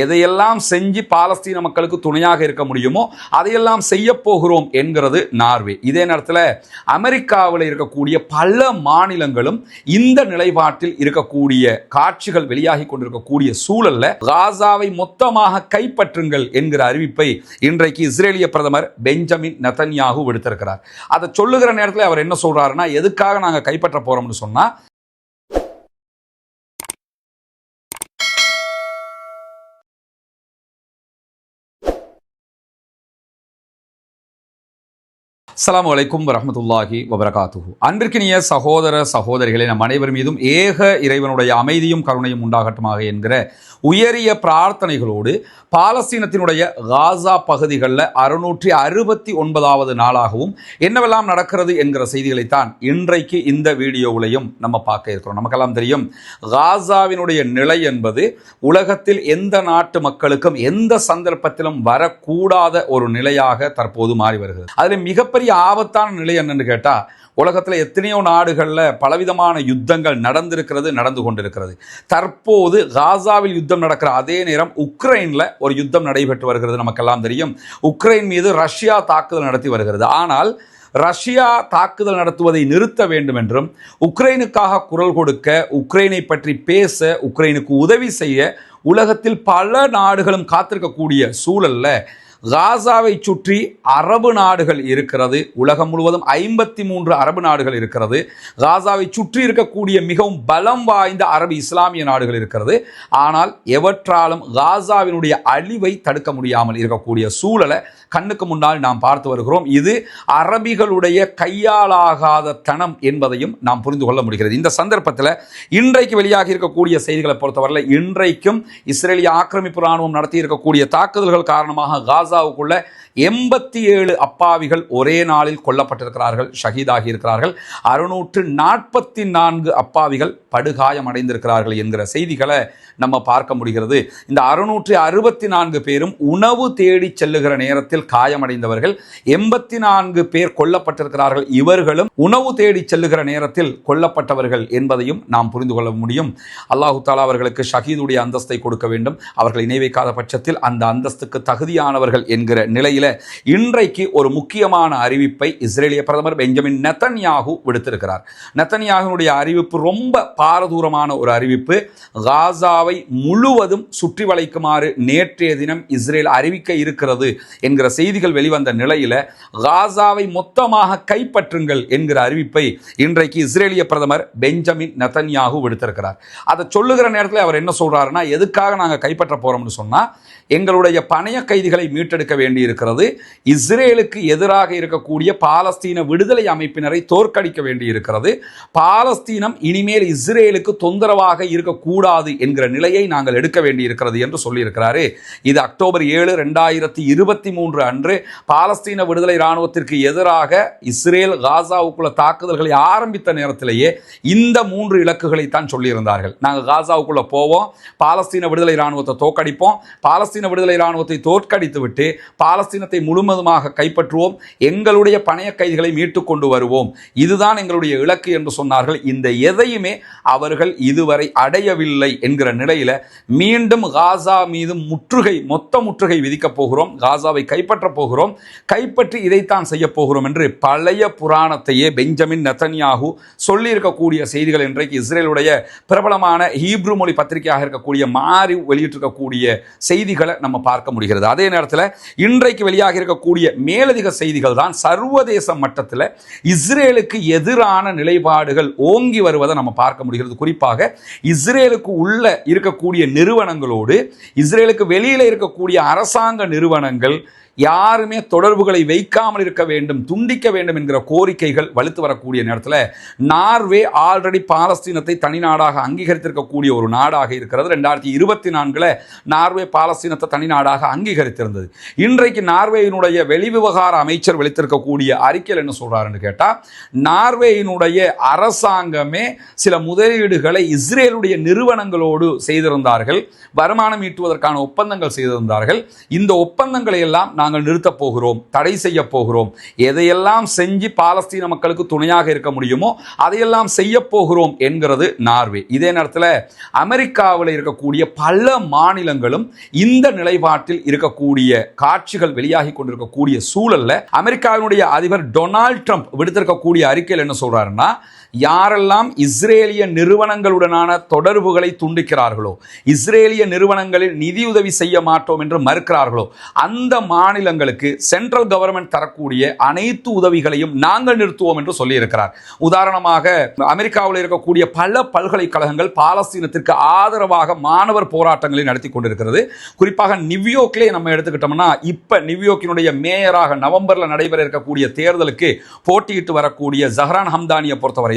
எதையெல்லாம் செஞ்சு பாலஸ்தீன மக்களுக்கு துணையாக இருக்க முடியுமோ அதையெல்லாம் செய்ய போகிறோம் என்கிறது நார்வே. இதே நேரத்தில் அமெரிக்காவில் இருக்கக்கூடிய பல மாநிலங்களும் இந்த நிலைப்பாட்டில் இருக்கக்கூடிய காட்சிகள் வெளியாகி கொண்டிருக்கக்கூடிய சூழல்ல காசாவை மொத்தமாக கைப்பற்றுங்கள் என்கிற அறிவிப்பை இன்றைக்கு இஸ்ரேலிய பிரதமர் பெஞ்சமின் நெதன்யாகு விடுத்திருக்கிறார். அதை சொல்லுகிற நேரத்தில் அவர் என்ன சொல்றாருன்னா, எதுக்காக நாங்கள் கைப்பற்ற போறோம்னு சொன்னா, அஸ்ஸலாமு அலைக்கும் வரஹ்மத்துல்லாஹி வபரகாத்துஹு. அன்பிற்கினிய சகோதர சகோதரிகளே, நம் அனைவர் மீதும் ஏக இறைவனுடைய அமைதியும் கருணையும் உண்டாகட்டுமாக என்கிற உயரிய பிரார்த்தனைகளோடு பாலஸ்தீனத்தினுடைய காசா பகுதிகளில் 669வது நாளாகவும் என்னவெல்லாம் நடக்கிறது என்கிற செய்திகளைத்தான் இன்றைக்கு இந்த வீடியோவிலையும் நம்ம பார்க்க இருக்கிறோம். நமக்கெல்லாம் தெரியும், காசாவினுடைய நிலை என்பது உலகத்தில் எந்த நாட்டு மக்களுக்கும் எந்த சந்தர்ப்பத்திலும் வரக்கூடாத ஒரு நிலையாக தற்போது மாறி வருகிறது. அதில் மிகப்பெரிய ஆபத்தான நிலை என்னன்னு கேட்டா, உலகத்தில் எத்தனையோ நாடுகளில் பலவிதமான யுத்தங்கள் நடந்து கொண்டிருக்கிறது. தற்போது காசாவில் யுத்தம் நடக்கிற அதே நேரம் உக்ரைனில் ஒரு யுத்தம் நடைபெற்று வருகிறது. நமக்கெல்லாம் தெரியும், உக்ரைன் மீது ரஷ்யா தாக்குதல் நடத்தி வருகிறது. ஆனால் ரஷ்யா தாக்குதல் நடத்துவதை நிறுத்த வேண்டும் என்றும், உக்ரைனுக்காக குரல் கொடுக்க, உக்ரைனை பற்றி பேச, உக்ரைனுக்கு உதவி செய்ய உலகத்தில் பல நாடுகளும் காத்திருக்கக்கூடிய சூழல்ல காசாவை சுற்றி அரபு நாடுகள் இருக்கிறது. உலகம் முழுவதும் 53 அரபு நாடுகள் இருக்கிறது. காசாவை சுற்றி இருக்கக்கூடிய மிகவும் பலம் வாய்ந்த அரபு இஸ்லாமிய நாடுகள் இருக்கிறது. ஆனால் எவற்றாலும் காசாவினுடைய அழிவை தடுக்க முடியாமல் இருக்கக்கூடிய சூழலை கண்ணுக்கு முன்னால் நாம் பார்த்து வருகிறோம். இது அரபிகளுடைய கையாலாகாத தனம் என்பதையும் நாம் புரிந்து கொள்ள முடிகிறது. இந்த சந்தர்ப்பத்தில் இன்றைக்கு வெளியாகி இருக்கக்கூடிய செய்திகளை பொறுத்தவரை, இன்றைக்கும் இஸ்ரேலிய ஆக்கிரமிப்பு ராணுவம் நடத்தி இருக்கக்கூடிய தாக்குதல்கள் காரணமாக காசாவுக்குள்ள 87 அப்பாவிகள் ஒரே நாளில் கொல்லப்பட்டிருக்கிறார்கள், ஷஹீதாகி இருக்கிறார்கள். 644 அப்பாவிகள் படுகாயம் அடைந்திருக்கிறார்கள் என்கிற செய்திகளை நம்ம பார்க்க முடிகிறது. இந்த 664 பேரும் உணவு தேடி செல்லுகிற நேரத்தில் காயமடைந்தவர்கள். 84 பேர் கொல்லப்பட்டிருக்கிறார்கள். இவர்களும் உணவு தேடி செல்லுகிற நேரத்தில் கொல்லப்பட்டவர்கள் என்பதையும் நாம் புரிந்து கொள்ள முடியும். அல்லாஹு தாலா அவர்களுக்கு ஷஹீதுடைய அந்தஸ்தை கொடுக்க வேண்டும். அவர்கள் இணை வைக்காத பட்சத்தில் அந்த அந்தஸ்துக்கு தகுதியானவர்கள் என்கிற நிலையில இன்றைக்கு ஒரு முக்கியமான அறிவிப்பை இஸ்ரேலிய பிரதமர் பெஞ்சமின் நெதன்யாகு விடுத்திருக்கிறார். நெதன்யாகுனுடைய அறிவிப்பு ரொம்ப பாரதூரமான ஒரு அறிவிப்பு. காசாவை முழுவதும் சுற்றி வளைக்குமாறு நேற்றைய தினம் இஸ்ரேல் அறிவிக்க இருக்கிறது என்கிற செய்திகள் வெளிவந்த நிலையில காசாவை மொத்தமாக கைப்பற்றுங்கள் என்கிற அறிவிப்பை இன்றைக்கு இஸ்ரேலிய பிரதமர் பெஞ்சமின் நெதன்யாகு விடுத்திருக்கிறார். அதை சொல்லுகிற நேரத்தில் அவர் என்ன சொல்றாருன்னா, எதுக்காக நாங்கள் கைப்பற்ற போறோம்னு சொன்னா, எங்களுடைய பணைய கைதிகளை மீட்டெடுக்க வேண்டி இருக்கிறது. இஸ்ரேலுக்கு எதிராக இருக்கக்கூடிய பாலஸ்தீன விடுதலை அமைப்பினரை தோற்கடிக்க வேண்டி இருக்கிறது. பாலஸ்தீனம் இனிமேல் இஸ்ரேலுக்கு தொந்தரவாக இருக்கக்கூடாது என்கிற நிலையை நாங்கள் எடுக்க வேண்டி இருக்கிறது என்று சொல்லியிருக்கிறாரு. இது அக்டோபர் 7, 2023 அன்று பாலஸ்தீன விடுதலை இராணுவத்திற்கு எதிராக இஸ்ரேல் காசாவுக்குள்ள தாக்குதல்களை ஆரம்பித்த நேரத்திலேயே இந்த 3 இலக்குகளை தான் சொல்லியிருந்தார்கள். நாங்கள் காசாவுக்குள்ள போவோம், பாலஸ்தீன விடுதலை இராணுவத்தை தோற்கடிப்போம், பாலஸ்தீன விடுதலை இராணுவத்தை தோற்கடித்து விட்டு பாலஸ்தீனத்தை முழுவதுமாக கைப்பற்றுவோம், எங்களுடைய பணைய கைதிகளை மீட்டுக் கொண்டு வருவோம், இதுதான் எங்களுடைய இலக்கு என்று சொன்னார்கள். இந்த எதையுமே அவர்கள் இதுவரை அடையவில்லை என்கிற நிலையில மீண்டும் காசா மீது மொத்த முற்றுகை விதிக்கப் போகிறோம், காசாவை கைப்பற்ற போகிறோம், கைப்பற்றி இதைத்தான் செய்ய போகிறோம் என்று பழைய புராணத்தையே பெஞ்சமின் நெதன்யாகு சொல்லி இருக்கக்கூடிய செய்திகள் இன்றைக்கு இஸ்ரேலுடைய பிரபலமான ஹீப்ரு மொழி பத்திரிகையாக இருக்கக்கூடிய மாரி வெளியிட்டிருக்கக்கூடிய செய்திகளை நம்ம பார்க்க முடிகிறது. அதே நேரத்தில் இன்றைக்கு வெளியாக இருக்கக்கூடிய மேலதிக செய்திகள் தான் சர்வதேச மட்டத்தில் இஸ்ரேலுக்கு எதிரான நிலைப்பாடுகள் ஓங்கி வருவதை நம்ம பார்க்க முடிகிறது. குறிப்பாக இஸ்ரேலுக்கு உள்ள இருக்கக்கூடிய நிறுவனங்களோடு இஸ்ரேலுக்கு வெளியில இருக்கக்கூடிய அரசாங்க நிறுவனங்கள் யாருமே தொடர்புகளை வைக்காமல் இருக்க வேண்டும், துண்டிக்க வேண்டும் என்கிற கோரிக்கைகள் வலுத்து வரக்கூடிய நேரத்தில் நார்வே ஆல்ரெடி பாலஸ்தீனத்தை தனிநாடாக அங்கீகரித்திருக்கக்கூடிய ஒரு நாடாக இருக்கிறது. 2024 நார்வே பாலஸ்தீனத்தை தனிநாடாக அங்கீகரித்திருந்தது. இன்றைக்கு நார்வேயினுடைய வெளிவிவகார அமைச்சர் வெளித்திருக்கக்கூடிய அறிக்கையில் என்ன சொல்றாருன்னு கேட்டால், நார்வேயினுடைய அரசாங்கமே சில முதலீடுகளை இஸ்ரேலுடைய நிறுவனங்களோடு செய்திருந்தார்கள், வருமானம் ஈட்டுவதற்கான ஒப்பந்தங்கள் செய்திருந்தார்கள். இந்த ஒப்பந்தங்களை எல்லாம் நாங்கள் நிறுத்தப் போகிறோம், தடை செய்ய போகிறோம், எதையெல்லாம் செஞ்சு பாலஸ்தீன மக்களுக்கு துணையாக இருக்க முடியுமோ அதையெல்லாம் செய்ய போகிறோம் என்கிறது நார்வே. இதே நேரத்தில் அமெரிக்காவில் இருக்கக்கூடிய பல மாநிலங்களும் இந்த நிலைப்பாட்டில் இருக்கக்கூடிய காட்சிகள் வெளியாகி கொண்டிருக்கக்கூடிய சூழல்ல அமெரிக்காவினுடைய அதிபர் டொனால்ட் ட்ரம்ப் விடுத்திருக்கக்கூடிய அறிக்கையில் என்ன சொல்றாருன்னா, யாரெல்லாம் இஸ்ரேலிய நிறுவனங்களுடனான தொடர்புகளை துண்டிக்கிறார்களோ, இஸ்ரேலிய நிறுவனங்களில் நிதியுதவி செய்ய மாட்டோம் என்று மறுக்கிறார்களோ, அந்த மாநிலங்களுக்கு சென்ட்ரல் கவர்மெண்ட் தரக்கூடிய அனைத்து உதவிகளையும் நாங்கள் நிறுத்துவோம் என்று சொல்லியிருக்கிறார். உதாரணமாக அமெரிக்காவில் இருக்கக்கூடிய பல பல்கலைக்கழகங்கள் பாலஸ்தீனத்திற்கு ஆதரவாக மாணவர் போராட்டங்களை நடத்தி கொண்டிருக்கிறது. குறிப்பாக நியூயார்க்லேயே நம்ம எடுத்துக்கிட்டோம்னா, இப்ப நியூயார்க்கினுடைய மேயராக நவம்பர்ல நடைபெற இருக்கக்கூடிய தேர்தலுக்கு போட்டியிட்டு வரக்கூடிய ஜஹ்ரான் ஹம்தானியை பொறுத்தவரை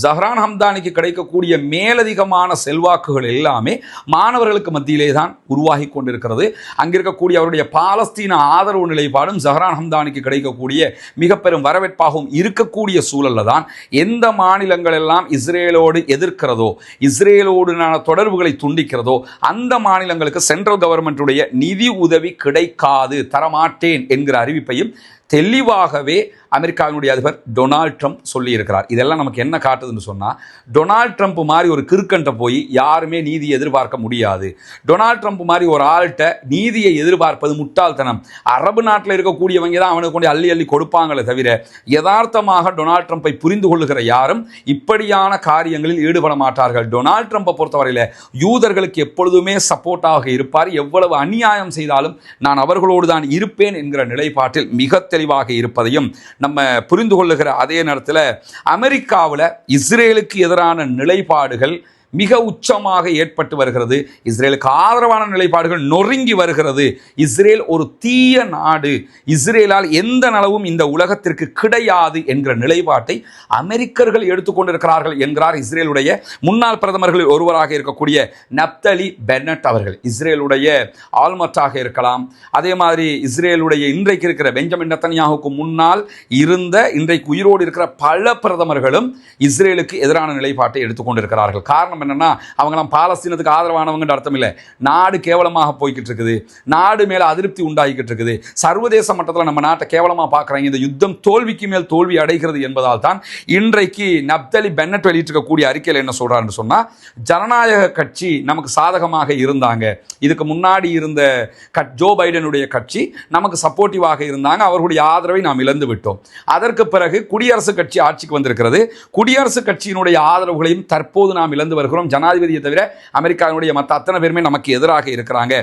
ஜஹ்ரான் ஹம்தானிக்கு கிடைக்கக்கூடிய மேலதிகமான செல்வாக்குகள் எல்லாமே மாணவர்களுக்கு மத்தியிலே தான் உருவாகி கொண்டிருக்கிறது. அங்கிருக்கக்கூடிய அவருடைய பாலஸ்தீன ஆதரவு நிலைப்பாடும் ஜஹ்ரான் ஹம்தானிக்கு கிடைக்கக்கூடிய மிக பெரும் வரவேற்பாகவும் இருக்கக்கூடிய சூழல்ல தான் எந்த மாநிலங்கள் எல்லாம் இஸ்ரேலோடு எதிர்க்கிறதோ, இஸ்ரேலோடு தொடர்புகளை துண்டிக்கிறதோ, அந்த மாநிலங்களுக்கு சென்ட்ரல் கவர்மெண்டுடைய நிதி உதவி கிடைக்காது, தரமாட்டேன் என்கிற அறிவிப்பையும் தெளிவாகவே அமெரிக்காவினுடைய அதிபர் டொனால்ட் ட்ரம்ப் சொல்லியிருக்கிறார். இதெல்லாம் நமக்கு என்ன காட்டுதுன்னு சொன்னால், டொனால்ட் ட்ரம்ப் மாதிரி ஒரு கிறுக்கன்ட்ட போய் யாருமே நீதி எதிர்பார்க்க முடியாது. டொனால்ட் ட்ரம்ப் மாதிரி ஒரு ஆள்கிட்ட நீதியை எதிர்பார்ப்பது முட்டாள்தனம். அரபு நாட்டில் இருக்கக்கூடியவங்க தான் அவனுக்கு கொண்டு அள்ளி அள்ளி கொடுப்பாங்களே தவிர, யதார்த்தமாக டொனால்ட் ட்ரம்ப்பை புரிந்து கொள்ளுகிற யாரும் இப்படியான காரியங்களில் ஈடுபட மாட்டார்கள். டொனால்ட் ட்ரம்ப்பை பொறுத்தவரையில் யூதர்களுக்கு எப்பொழுதுமே சப்போர்ட்டாக இருப்பார். எவ்வளவு அநியாயம் செய்தாலும் நான் அவர்களோடு தான் இருப்பேன் என்கிற நிலைப்பாட்டில் மிக தெளிவாக இருப்பதையும் நம்ம புரிந்து கொள்ளுகிற அதே நேரத்தில் அமெரிக்காவில் இஸ்ரேலுக்கு எதிரான நிலைப்பாடுகள் மிக உச்சமாக ஏற்பட்டு வருகிறது. இஸ்ரேலுக்கு ஆதரவான நிலைப்பாடுகள் நொறுங்கி வருகிறது. இஸ்ரேல் ஒரு தீய நாடு, இஸ்ரேலால் எந்த நலவும் இந்த உலகத்திற்கு கிடையாது என்கிற நிலைப்பாட்டை அமெரிக்கர்கள் எடுத்துக்கொண்டிருக்கிறார்கள் என்கிறார் இஸ்ரேலுடைய முன்னாள் பிரதமர்களில் ஒருவராக இருக்கக்கூடிய நப்தலி பென்னட் அவர்கள். இஸ்ரேலுடைய ஆல்மர்ட்டாக இருக்கலாம், அதே மாதிரி இஸ்ரேலுடைய இன்றைக்கு இருக்கிற பெஞ்சமின் நெத்தன்யாஹுக்கு முன்னால் இருந்த இன்றைக்கு உயிரோடு இருக்கிற பல பிரதமர்களும் இஸ்ரேலுக்கு எதிரான நிலைப்பாட்டை எடுத்துக்கொண்டிருக்கிறார்கள். காரணம் என்னன்னா, அவங்களாம் பாலஸ்தீனத்துக்கு ஆதரவானவங்க அர்த்தம் இல்லை. நாடு கேவலமாக போய்கிட்டு இருக்குது, நாடு மேல அதிருப்தி உண்டாகிக்கிட்டு இருக்குது, சர்வதேச மட்டத்தில் நம்ம நாட்டை கேவலமாக பார்க்குறாங்க. இந்த யுத்தம் தோல்விக்கு மேல் தோல்வி அடைகிறது என்பதால் தான் இன்றைக்கு நப்தலி பென்னட் வெளியிட்டிருக்கக்கூடிய அறிக்கையில் என்ன சொல்றாருன்னு சொன்னா, ஜனநாயக கட்சி நமக்கு சாதகமாக இருந்தாங்க, இதுக்கு முன்னாடி இருந்த ஜோ பைடனுடைய கட்சி நமக்கு சப்போர்ட்டிவாக இருந்தாங்க, அவர்களுடைய ஆதரவை நாம் இழந்து விட்டோம். அதற்கு பிறகு குடியரசுக் கட்சி ஆட்சிக்கு வந்திருக்கிறது, குடியரசுக் கட்சியினுடைய ஆதரவுகளையும் தற்போது நாம் இழந்து வருகிறோம். ஜனாதிபதியை தவிர அமெரிக்காவினுடைய மற்ற அத்தனை பேருமே நமக்கு எதிராக இருக்கிறாங்க.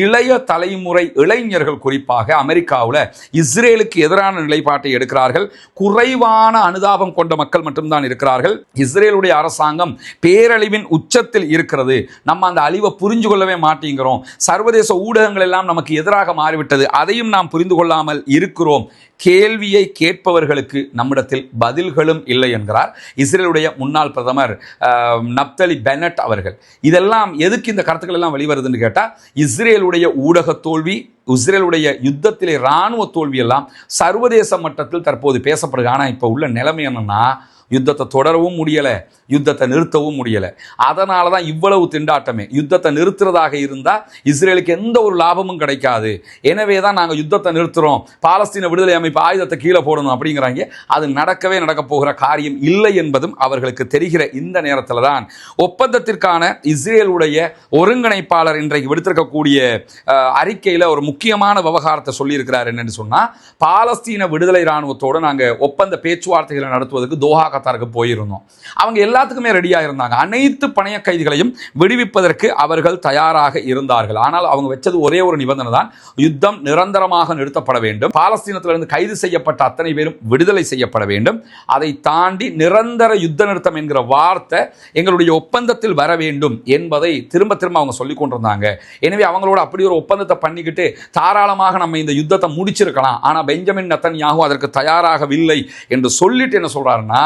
இளைய தலைமுறை இளைஞர்கள் குறிப்பாக அமெரிக்காவில் இஸ்ரேலுக்கு எதிரான நிலைப்பாட்டை எடுக்கிறார்கள். குறைவான அனுதாபம் கொண்ட மக்கள் மட்டும்தான் இருக்கிறார்கள். இஸ்ரேலுடைய அரசாங்கம் பேரழிவின் உச்சத்தில் இருக்கிறது, நம்ம அந்த அழிவை புரிஞ்சு கொள்ளவே மாட்டேங்கிறோம், சர்வதேச ஊடகங்கள் எல்லாம் நமக்கு எதிராக மாறிவிட்டது, அதையும் நாம் புரிந்து கொள்ளாமல் இருக்கிறோம், கேள்வியை கேட்பவர்களுக்கு நம்மிடத்தில் பதில்களும் இல்லை என்கிறார் இஸ்ரேலுடைய முன்னாள் பிரதமர் நப்தலி பென்னட் அவர்கள். இதெல்லாம் எதுக்கு இந்த கருத்துக்கள் எல்லாம் வெளிவருதுன்னு கேட்டால், இஸ்ரேலுடைய ஊடக தோல்வி, இஸ்ரேலுடைய யுத்தத்திலே இராணுவ தோல்வி எல்லாம் சர்வதேச மட்டத்தில் தற்போது பேசப்படுது. ஆனால் இப்போ உள்ள நிலைமை என்னன்னா, யுத்தத்தை தொடரவும் முடியலை, யுத்தத்தை நிறுத்தவும் முடியலை. அதனால தான் இவ்வளவு திண்டாட்டமே. யுத்தத்தை நிறுத்துறதாக இருந்தால் இஸ்ரேலுக்கு எந்த ஒரு லாபமும் கிடைக்காது, எனவே தான் நாங்கள் யுத்தத்தை நிறுத்துகிறோம், பாலஸ்தீன விடுதலை அமைப்பு ஆயுதத்தை கீழே போடணும் அப்படிங்கிறாங்க. அது நடக்க போகிற காரியம் இல்லை என்பதும் அவர்களுக்கு தெரிகிற இந்த நேரத்தில் தான் ஒப்பந்தத்திற்கான இஸ்ரேலுடைய ஒருங்கிணைப்பாளர் இன்றைக்கு விடுத்திருக்கக்கூடிய அறிக்கையில் ஒரு முக்கியமான விவகாரத்தை சொல்லியிருக்கிறார். என்னன்னு சொன்னால், பாலஸ்தீன விடுதலை இராணுவத்தோடு நாங்கள் ஒப்பந்த பேச்சுவார்த்தைகளை நடத்துவதற்கு தோஹா கத்தாருக்கு போயிருந்தோம். அவங்க எல்லாத்துக்குமே ரெடியாக இருந்தாங்க, அனைத்து பணைய கைதிகளையும் விடுவிப்பதற்கு அவர்கள் தயாராக இருந்தார்கள். ஆனால் அவங்க வச்சது ஒரே ஒரு நிபந்தனை தான், யுத்தம் நிரந்தரமாக நிறுத்தப்பட வேண்டும், பாலஸ்தீனத்திலிருந்து கைது செய்யப்பட்ட அத்தனை பேரும் விடுதலை செய்யப்பட வேண்டும், அதை தாண்டி நிரந்தர யுத்த நிறுத்தம் என்கிற வார்த்தை எங்களுடைய ஒப்பந்தத்தில் வர வேண்டும் என்பதை திரும்ப திரும்ப அவங்க சொல்லிக் கொண்டிருந்தாங்க. எனவே அவங்களோட அப்படி ஒரு ஒப்பந்தத்தை பண்ணிக்கிட்டு தாராளமாக நம்ம இந்த யுத்தத்தை முடிச்சிருக்கலாம். ஆனால் பெஞ்சமின் நெத்தன்யாஹு அதற்கு தயாராகவில்லை என்று சொல்லிட்டு என்ன சொல்றாருன்னா,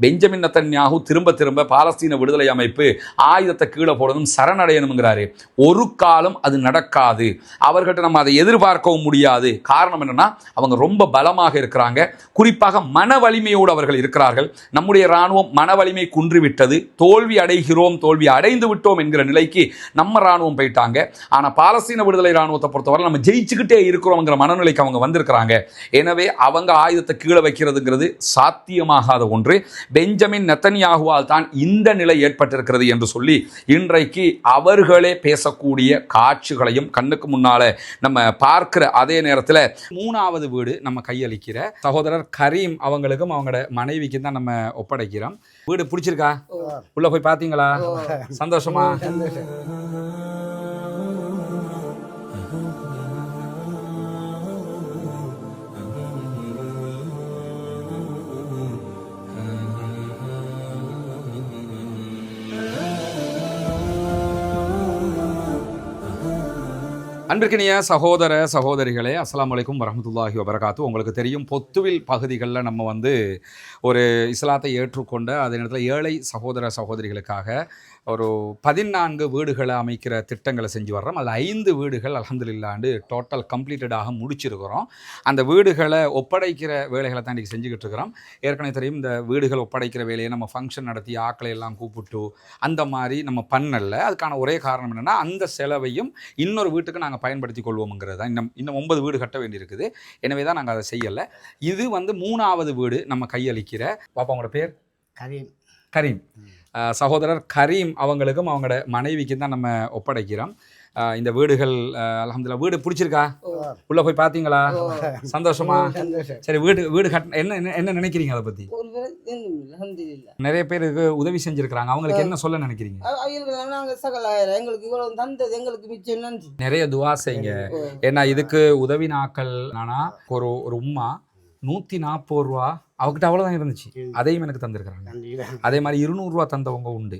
பெஞ்சமின் நெத்தன்யாகு திரும்ப திரும்ப பாலஸ்தீன விடுதலை அமைப்பு ஆயுதத்தை கீழே போடணும் சரணடையணுங்கிறாரு. ஒரு காலம் அது நடக்காது. அவர்கிட்ட நம்ம அதை எதிர்பார்க்கவும் முடியாது. காரணம் என்னன்னா அவங்க ரொம்ப பலமாக இருக்கிறாங்க. குறிப்பாக மன வலிமையோடு அவர்கள் இருக்கிறார்கள். நம்முடைய இராணுவம் மன வலிமை குன்றிவிட்டது. தோல்வி அடைகிறோம், தோல்வி அடைந்து விட்டோம் என்கிற நிலைக்கு நம்ம இராணுவம் போயிட்டாங்க. ஆனா பாலஸ்தீன விடுதலை இராணுவத்தை பொறுத்தவரை நம்ம ஜெயிச்சுக்கிட்டே இருக்கிறோம்ங்கிற மனநிலைக்கு அவங்க வந்திருக்கிறாங்க. எனவே அவங்க ஆயுதத்தை கீழே வைக்கிறதுங்கிறது சாத்தியமாகாத ஒன்று. பெஞ்சமின் நெத்தன்யாகுவால் தான் இந்த நிலை ஏற்பட்டிருக்கிறது என்று சொல்லி இன்றைக்கு அவர்களே பேசக்கூடிய காட்சிகளையும் கண்ணுக்கு முன்னால நம்ம பார்க்கிற அதே நேரத்தில் 3வது வீடு நம்ம கையளிக்கிற சகோதரர் கரீம் அவங்களுக்கும் அவங்களோட மனைவிக்கும் தான் நம்ம ஒப்படைக்கிறோம். வீடு பிடிச்சிருக்கா? உள்ள போய் பார்த்தீங்களா? சந்தோஷமா? அன்பிற்கினிய சகோதர சகோதரிகளே, அஸ்ஸலாமு அலைக்கும் வரஹ்மத்துல்லாஹி வபரகாத்து. உங்களுக்கு தெரியும், பொத்துவில் பகுதிகளில் நம்ம ஒரு இஸ்லாத்தை ஏற்றுக்கொண்ட அதே நேரத்தில் ஏழை சகோதர சகோதரிகளுக்காக ஒரு 14 வீடுகளை அமைக்கிற திட்டங்களை செஞ்சு வர்றோம். அதில் 5 வீடுகள் அல்ஹம்துலில்லாஹ் டோட்டல் கம்ப்ளீட்டடாக முடிச்சிருக்கிறோம். அந்த வீடுகளை ஒப்படைக்கிற வேலைகளை தான் இன்றைக்கி செஞ்சுக்கிட்டு இருக்கிறோம். ஏற்கனவே தெரியும், இந்த வீடுகள் ஒப்படைக்கிற வேலையை நம்ம ஃபங்க்ஷன் நடத்தி ஆக்களை எல்லாம் கூப்பிட்டு அந்த மாதிரி நம்ம பண்ணல. அதுக்கான ஒரே காரணம் என்னென்னா, அந்த செலவையும் இன்னொரு வீட்டுக்கு நாங்கள் பயன்படுத்தி கொள்வோம்ங்கிறது தான். இன்னும் 9 வீடு கட்ட வேண்டியிருக்குது. எனவே தான் நாங்கள் அதை செய்யலை. இது 3வது வீடு நம்ம கையளிக்கிற பாப்பாவோட பேர் கரீம். சகோதரர் கரீம் அவங்களுக்கும் அவங்களோட மனைவிக்கும் தான் நம்ம ஒப்படைக்கிறோம். இந்த வீடுகள் அல்ஹம்துலில்லாஹ். வீடு பிடிச்சிருக்கா? உள்ள போய் பார்த்தீங்களா? சந்தோஷமா? சரி, வீடு கட்ட என்ன நினைக்கிறீங்க அதை பற்றி? நிறைய பேருக்கு உதவி செஞ்சிருக்கிறாங்க. அவங்களுக்கு என்ன சொல்ல நினைக்கிறீங்க? நிறைய துவா செய்யுங்க. ஏன்னா இதுக்கு உதவி நாட்கள் ஒரு உம்மா 140 ரூபா அவகிட்ட அவ்வளோதான் இருந்துச்சு. அதையும் எனக்கு தந்திருக்கிறாங்க. அதே மாதிரி 200 ரூபா தந்தவங்க உண்டு.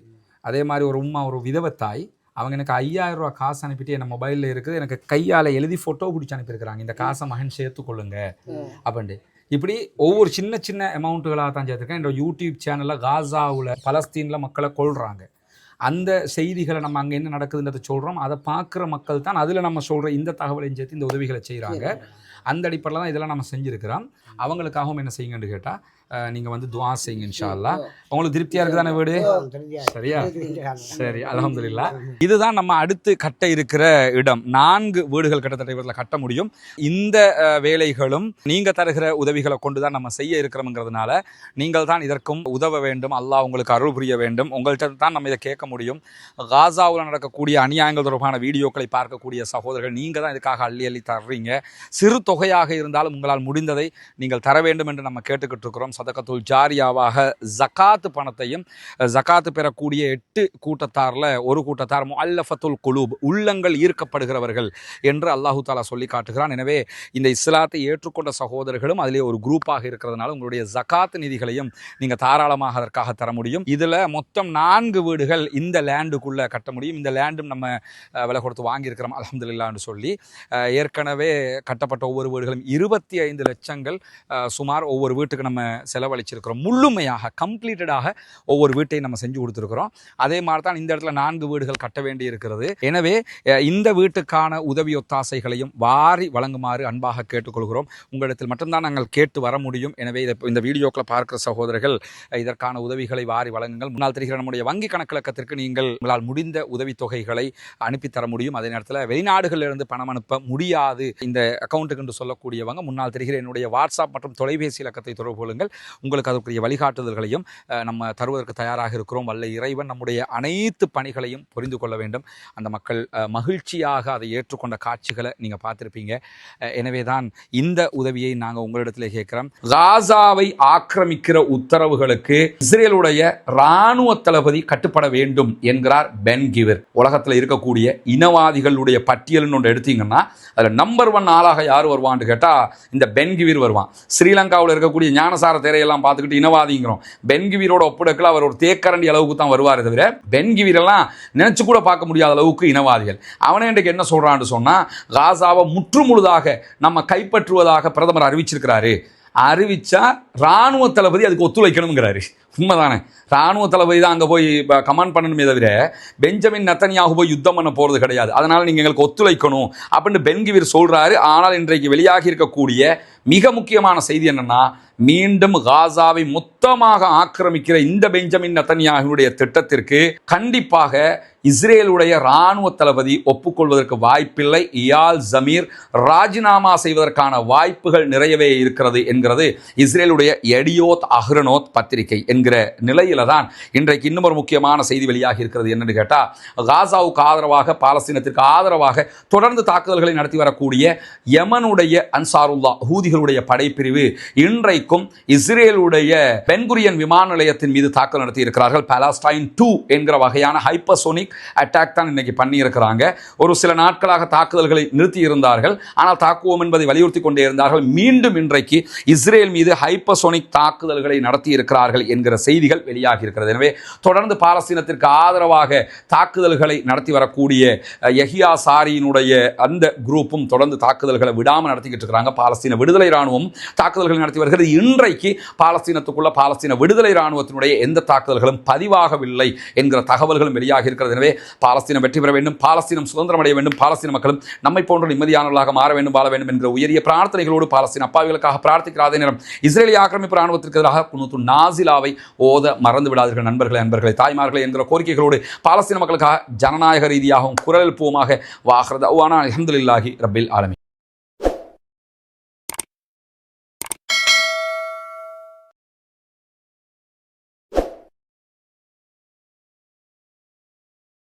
அதே மாதிரி ஒரு உம்மா, ஒரு விதவத்தாய், அவங்க எனக்கு 5000 ரூபா காசு அனுப்பிட்டு என் மொபைலில் இருக்குது, எனக்கு கையால் எழுதி ஃபோட்டோ பிடிச்சி அனுப்பியிருக்கிறாங்க. இந்த காசை மகன் சேர்த்துக்கொள்ளுங்க அப்படின்ட்டு. இப்படி ஒவ்வொரு சின்ன சின்ன அமௌண்ட்டுகளாக தான் சேர்த்துருக்கேன். என்னோட யூடியூப் சேனலில் காசாவில் பலஸ்தீனில் மக்களை கொள்கிறாங்க. அந்த செய்திகளை நம்ம அங்கே என்ன நடக்குதுன்றதை சொல்கிறோம். அதை பார்க்குற மக்கள் தான் அதில் நம்ம சொல்கிற இந்த தகவலையும் சேர்த்து இந்த உதவிகளை செய்கிறாங்க. அந்த அடிப்படையில் தான் இதெல்லாம் நம்ம செஞ்சுருக்கிறோம். அவங்களுக்காகவும் என்ன செய்யுங்கன்னு கேட்டால், நீங்கள் துஆ செய்யுங்க இன்ஷா அல்லாஹ். உங்களுக்கு திருப்தியாக இருக்குதானே வீடு? சரியா? சரி, அல்ஹம்துலில்லாஹ். இதுதான் நம்ம அடுத்து கட்ட இருக்கிற இடம். 4 வீடுகள் கிட்டத்தட்ட இவரில் கட்ட முடியும். இந்த வேலைகளும் நீங்கள் தருகிற உதவிகளை கொண்டு தான் நம்ம செய்ய இருக்கிறோம்ங்கிறதுனால நீங்கள் தான் இதற்கும் உதவ வேண்டும். அல்லாஹ் உங்களுக்கு அருள் புரிய வேண்டும். உங்கள்கிட்ட தான் நம்ம இதை கேட்க முடியும். காசாவில் நடக்கக்கூடிய அநியாயங்கள் தொடர்பான வீடியோக்களை பார்க்கக்கூடிய சகோதரர்கள் நீங்கள் தான் இதுக்காக அள்ளி அள்ளி தர்றீங்க. சிறு தொகையாக இருந்தாலும் உங்களால் முடிந்ததை நீங்கள் தர வேண்டும் என்று நம்ம கேட்டுக்கிட்டு இருக்கிறோம். சதகத்துல் ஜாரியாவாக ஜகாத்து பணத்தையும், ஜகாத்து பெறக்கூடிய 8 கூட்டத்தாரில் ஒரு கூட்டத்தார் முஅல்லஃபத்துல் குலூப், உள்ளங்கள் ஈர்க்கப்படுகிறவர்கள் என்று அல்லாஹு தாலா சொல்லி காட்டுகிறான். எனவே இந்த இஸ்லாத்தை ஏற்றுக்கொண்ட சகோதரர்களும் அதிலே ஒரு குரூப்பாக இருக்கிறதுனால உங்களுடைய ஜகாத்து நிதிகளையும் நீங்கள் தாராளமாக அதற்காக தர முடியும். இதில் மொத்தம் 4 வீடுகள் இந்த லேண்டுக்குள்ளே கட்ட முடியும். இந்த லேண்டும் நம்ம விலை கொடுத்து வாங்கியிருக்கிறோம் அல்ஹம்துலில்லாஹ்னு சொல்லி. ஏற்கனவே கட்டப்பட்ட ஒவ்வொரு வீடுகளும் 25 லட்சங்கள் சுமார் ஒவ்வொரு வீட்டுக்கு நம்ம செலவழிச்சிருக்கிறோம். முழுமையாக கம்ப்ளீட்டடாக ஒவ்வொரு வீட்டையும் நம்ம செஞ்சு கொடுத்துருக்கிறோம். அதே மாதிரி தான் இந்த இடத்துல 4 வீடுகள் கட்ட வேண்டி இருக்கிறது. எனவே இந்த வீட்டுக்கான உதவி ஒத்தாசைகளையும் வாரி வழங்குமாறு அன்பாக கேட்டுக்கொள்கிறோம். உங்களிடத்தில் மட்டும்தான் நாங்கள் கேட்டு வர முடியும். எனவே இந்த வீடியோக்களை பார்க்கிற சகோதரர்கள் இதற்கான உதவிகளை வாரி வழங்குங்கள். முன்னால் தெரிகிற நம்முடைய வங்கி கணக்கிலக்கத்திற்கு நீங்கள் உங்களால் முடிந்த உதவித்தொகைகளை அனுப்பித்தர முடியும். அதே நேரத்தில் வெளிநாடுகளிலிருந்து பணம் அனுப்ப முடியாது இந்த அக்கௌண்ட்டுக்கு என்று சொல்லக்கூடியவங்க முன்னால் தெரிகிற என்னுடைய வாட்ஸ்அப் மற்றும் தொலைபேசி இலக்கத்தை தொடர்பு கொள்ளுங்கள். உங்களுக்கு அதற்குரிய வழிகாட்டுதல்களையும் நம்ம தருவதற்கு தயாராக இருக்கிறோம். வல்ல இறைவன் நம்முடைய அனைத்து பணிகளையும் புரிந்து கொள்ள வேண்டும். அந்த மக்கள் மகிழ்ச்சியாக அதை ஏற்றுக்கொண்ட காட்சிகளை நீங்கள் பார்த்துருப்பீங்க. எனவே தான் இந்த உதவியை நாங்கள் உங்களிடத்திலே கேட்கிறோம். காசாவை ஆக்கிரமிக்கிற உத்தரவுகளுக்கு இஸ்ரேலுடைய இராணுவ தளபதி கட்டுப்பட வேண்டும் என்கிறார் பென் கிவிர். உலகத்தில் இருக்கக்கூடிய இனவாதிகளுடைய பட்டியல்னு ஒன்று எடுத்தீங்கன்னா அதில் நம்பர் 1 ஆளாக யார் வருவான்னு கேட்டால் இந்த பென் கிவிர் வருவான். ஸ்ரீலங்காவில் இருக்கக்கூடிய ஞானசார தேரையெல்லாம் பார்த்துக்கிட்டு இனவாதிங்கிறோம். பென் கிவிரோட ஒப்புடக்கில் அவர் ஒரு தேக்கரண்டி அளவுக்கு தான் வருவார். தவிர பென் கிவிரெல்லாம் நினைச்சு கூட பார்க்க முடியாத அளவுக்கு இனவாதிகள். அவனே இன்றைக்கு என்ன சொல்கிறான்னு சொன்னால், காசாவை முற்றுமுழுதாக நம்ம கைப்பற்றுவதாக பிரதமர் அறிவிச்சிருக்கிறாரு. அறிவிச்சா இராணுவ தளபதி அதுக்கு ஒத்துழைக்கணுங்கிறாரு. உண்மைதானே, ராணுவ தளபதி தான் அங்கே போய் கமாண்ட் பண்ணணுமே தவிர பெஞ்சமின் நெத்தன்யாகு போய் யுத்தம் பண்ண போகிறது கிடையாது. அதனால் நீங்கள் எங்களுக்கு ஒத்துழைக்கணும் அப்படின்னு பென்கிவிர் சொல்கிறாரு. ஆனால் இன்றைக்கு வெளியாகி இருக்கக்கூடிய மிக முக்கியமான செய்தி என்னன்னா, மீண்டும் காசாவை மொத்தமாக ஆக்கிரமிக்கிற இந்த பெஞ்சமின் நெத்தன்யாகுவுடைய திட்டத்திற்கு கண்டிப்பாக இஸ்ரேலுடைய இராணுவ தளபதி ஒப்புக்கொள்வதற்கு வாய்ப்பில்லை. இயால் ஜமீர் ராஜினாமா செய்வதற்கான வாய்ப்புகள் நிறையவே இருக்கிறது என்கிறது இஸ்ரேலுடைய எடியோத் அஹ்ரனோத் பத்திரிகை என்கிற நிலையில தான் இன்றைக்கு இன்னும் ஒரு முக்கியமான செய்தி வெளியாகி இருக்கிறது. என்னன்னு கேட்டால், காசாவுக்கு ஆதரவாக, பாலஸ்தீனத்திற்கு ஆதரவாக தொடர்ந்து தாக்குதல்களை நடத்தி வரக்கூடிய யமனுடைய அன்சாருல்லா ஹூதிகளுடைய படைப்பிரிவு இன்றைக்கும் இஸ்ரேலுடைய பென்குரியன் விமான நிலையத்தின் மீது தாக்குதல் நடத்தி இருக்கிறார்கள். பாலஸ்டைன் 2 என்கிற வகையான ஹைப்பர்சோனிக் அட்டாக் தான் இன்னைக்கு பண்ணி இருக்கிறாங்க. ஒரு சில நாட்களாக தாக்குதல்களை நிறுத்தி இருந்தார்கள், ஆனால் தாக்குவோம் என்பதை வலியுறுத்தி கொண்டே இருந்தார்கள். மீண்டும் இன்றைக்கு இஸ்ரேல் மீது ஹைப்பர்சோனிக் தாக்குதல்களை நடத்தி இருக்கிறார்கள் என்கிற செய்திகள் வெளியாகி இருக்கிறது. எனவே தொடர்ந்து பாலஸ்தீனத்திற்கு ஆதரவாக தாக்குதல்களை நடத்தி வரக்கூடிய யஹியா சாரியினுடைய அந்த குரூப்பும் தொடர்ந்து தாக்குதல்களை விடாமல் நடத்திக்கிட்டு இருக்கிறாங்க. பாலஸ்தீன விடுதலை ராணுவம் தாக்குதல்களை நடத்தி வருகிறது. இன்றைக்கு பாலஸ்தீனத்துக்குள்ள பாலஸ்தீன விடுதலை ராணுவத்தினுடைய எந்த தாக்குதல்களும் பதிவாகவில்லை என்கிற தகவல்களும் வெளியாகி இருக்கிறது. எனவே பாலஸ்தீனம் வெற்றி பெற வேண்டும், பாலஸ்தீனம் சுதந்திரம் அடைய வேண்டும், பாலஸ்தீன மக்களும் நம்மை போன்ற நிம்மதியானவர்களாக மாற வேண்டும், வாழ வேண்டும் என்கிற உயரிய பிரார்த்தனைகளோடு பாலஸ்தீன அப்பாவிகளுக்காக பிரார்த்திக்கிற அதே நேரம் இஸ்ரேலிய ஆக்கிரமிப்பு ராணுவத்திற்கு எதிராக குனூத்து நாசிலாவை ஓத மறந்து விடாதீர்கள் நண்பர்களே, தாய்மார்களே என்கிற கோரிக்கைகளோடு பாலஸ்தீன மக்களுக்காக ஜனநாயக ரீதியாகவும் குரல் எழுப்புவோமாக. வாஹ்ரத் அல்ஹம்துலில்லாஹி ரப்பில் ஆலமீன்.